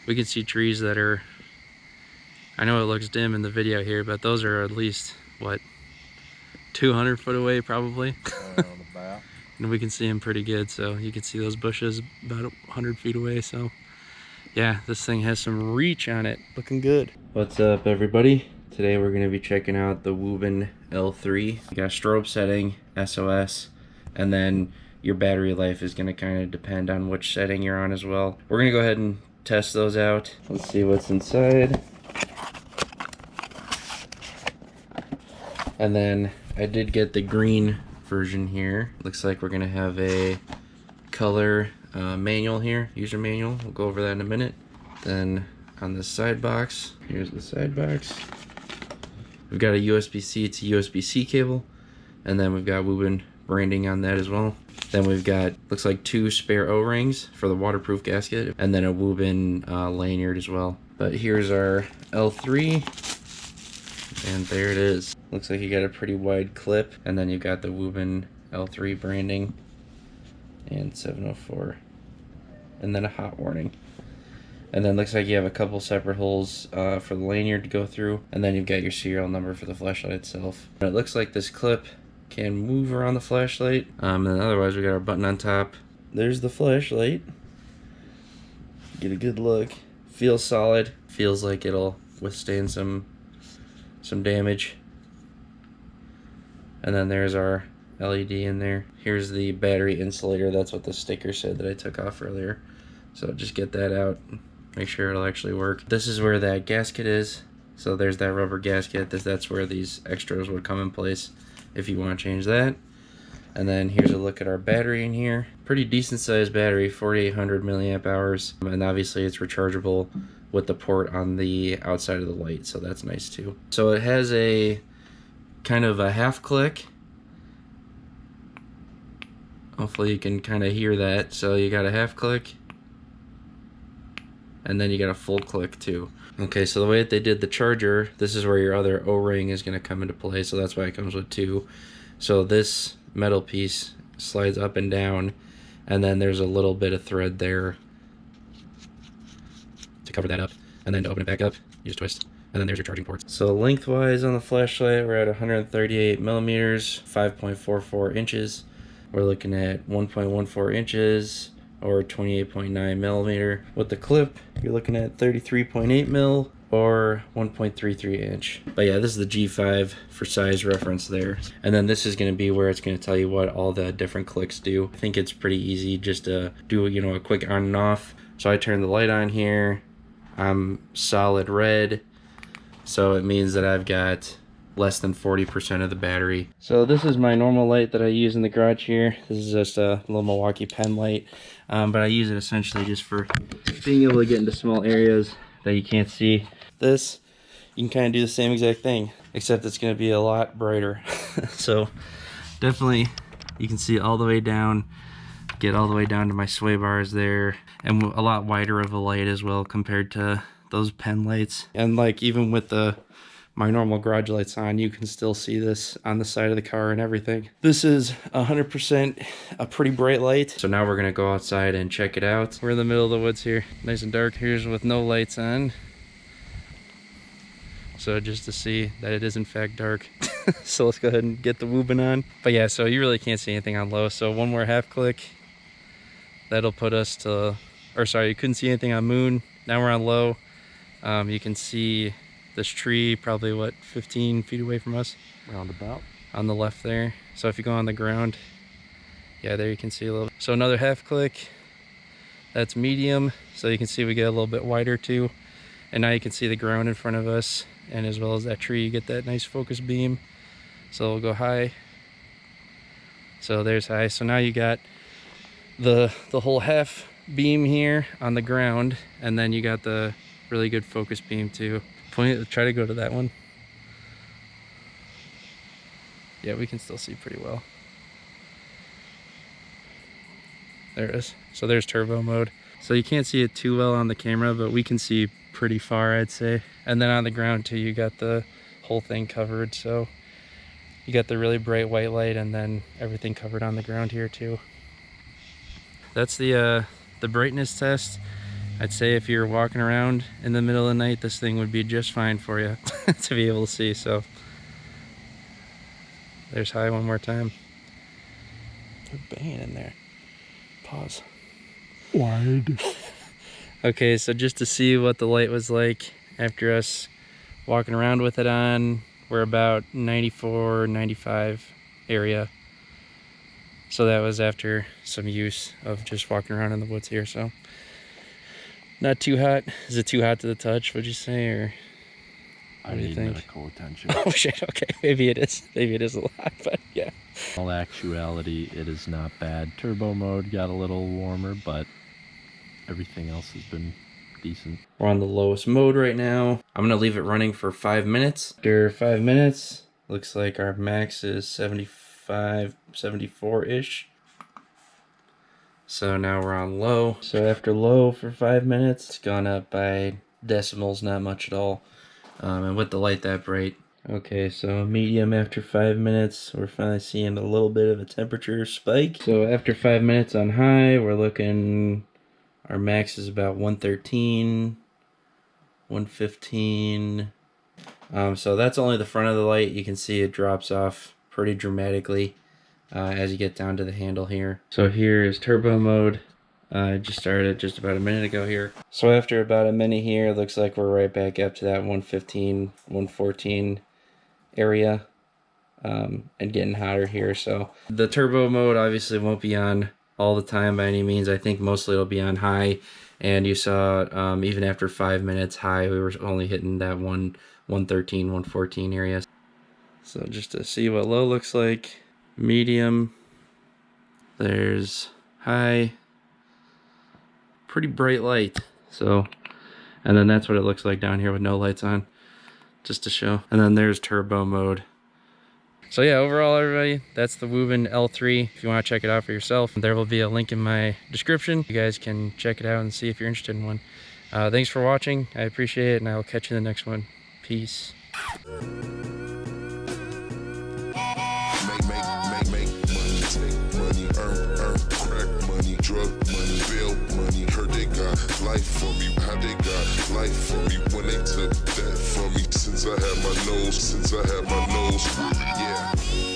We can see trees that are, I know it looks dim in the video here, but those are at least, what, 200 foot away probably? About. And we can see them pretty good, so you can see those bushes about 100 feet away. So yeah, this thing has some reach on it. Looking good. What's up, everybody? Today we're going to be checking out the Wuben L3. You got strobe setting, SOS, and then your battery life is going to kind of depend on which setting you're on as well. We're going to go ahead and test those out. Let's see what's inside. And then I did get the green version here. Looks like we're going to have a color manual here, user manual. We'll go over that in a minute. Then on the side box, here's the side box. We've got a USB-C to USB-C cable, and then we've got Wuben branding on that as well. Then we've got, looks like 2 spare O-rings for the waterproof gasket, and then a Wuben lanyard as well. But here's our L3, and there it is. Looks like you got a pretty wide clip, and then you've got the Wuben L3 branding, and 704, and then a hot warning. And then looks like you have a couple separate holes for the lanyard to go through, and then you've got your serial number for the flashlight itself. And it looks like this clip can move around the flashlight, and then otherwise we got our button on top. There's the flashlight. Get a good look. Feels solid. Feels like it'll withstand some damage. And then there's our LED in there. Here's the battery insulator. That's what the sticker said that I took off earlier. So just get that out. Make sure it'll actually work. This is where that gasket is. So there's that rubber gasket. That's where these extras would come in place if you want to change that. And then here's a look at our battery in here. Pretty decent sized battery, 4,800 milliamp hours. And obviously it's rechargeable with the port on the outside of the light. So that's nice too. So it has a kind of a half click. Hopefully you can kind of hear that. So you got a half click, and then you got a full click too. Okay, so the way that they did the charger, this is where your other O-ring is going to come into play, so that's why it comes with 2. So this metal piece slides up and down, and then there's a little bit of thread there to cover that up, and then to open it back up, you just twist, and then there's your charging ports. So lengthwise on the flashlight, we're at 138 millimeters, 5.44 inches. We're looking at 1.14 inches, or 28.9 millimeter. With the clip, you're looking at 33.8 mil, or 1.33 inch. But yeah, this is the G5 for size reference there. And then this is going to be where it's going to tell you what all the different clicks do. I think it's pretty easy just to do, you know, a quick on and off. So I turn the light on here. I'm solid red, so it means that I've got less than 40% of the battery. So this is my normal light that I use in the garage here. This is just a little Milwaukee pen light, but I use it essentially just for being able to get into small areas that you can't see. This, you can kind of do the same exact thing, except it's going to be a lot brighter. So definitely you can see all the way down, get all the way down to my sway bars there, and a lot wider of a light as well compared to those pen lights. And like even with my normal garage lights on, you can still see this on the side of the car and everything. This is 100% a pretty bright light. So now we're gonna go outside and check it out. We're in the middle of the woods here, nice and dark. Here's with no lights on. So just to see that it is in fact dark. So let's go ahead and get the Wuben on. But yeah, so you really can't see anything on low. So one more half click, that'll put us to, or sorry, you couldn't see anything on moon. Now we're on low. You can see this tree probably, what, 15 feet away from us? Roundabout. On the left there. So if you go on the ground, yeah, there you can see a little. So another half click, that's medium. So you can see we get a little bit wider too. And now you can see the ground in front of us, and as well as that tree, you get that nice focus beam. So we'll go high. So there's high. So now you got the whole half beam here on the ground, and then you got the really good focus beam too. Try to go to that one. Yeah, we can still see pretty well. There it is. So there's turbo mode. So you can't see it too well on the camera, but we can see pretty far, I'd say. And then on the ground too, you got the whole thing covered. So you got the really bright white light, and then everything covered on the ground here too. That's the brightness test. I'd say if you're walking around in the middle of the night, this thing would be just fine for you to be able to see. So there's high one more time. They're banging in there. Pause. Wide. Okay, so just to see what the light was like after us walking around with it on, we're about 94, 95 area. So that was after some use of just walking around in the woods here. So not too hot. Is it too hot to the touch, would you say, or I need medical attention. Oh shit, okay, maybe it is. Maybe it is a lot, but yeah. In all actuality, it is not bad. Turbo mode got a little warmer, but everything else has been decent. We're on the lowest mode right now. I'm gonna leave it running for 5 minutes. After 5 minutes, looks like our max is 75, 74-ish. So now we're on low. So after low for 5 minutes, it's gone up by decimals, not much at all. And with the light that bright. Okay, so medium after 5 minutes, we're finally seeing a little bit of a temperature spike. So after 5 minutes on high, we're looking, our max is about 113, 115. So that's only the front of the light. You can see it drops off pretty dramatically as you get down to the handle here. So here is turbo mode. I just started just about a minute ago here. So after about a minute here, it looks like we're right back up to that 115, 114 area, and getting hotter here. So the turbo mode obviously won't be on all the time by any means. I think mostly it'll be on high, and you saw even after 5 minutes high, we were only hitting that 113, 114 area. So just to see what low looks like, medium, there's high, pretty bright light. So, and then that's what it looks like down here with no lights on, just to show. And then there's turbo mode. So yeah, overall everybody, that's the Wuben L3. If you want to check it out for yourself, there will be a link in my description. You guys can check it out and see if you're interested in one. Thanks for watching. I appreciate it, and I'll catch you in the next one. Peace. Drug money, bail money, heard they got life for me, how they got life for me when they took that from me, since I had my nose, yeah.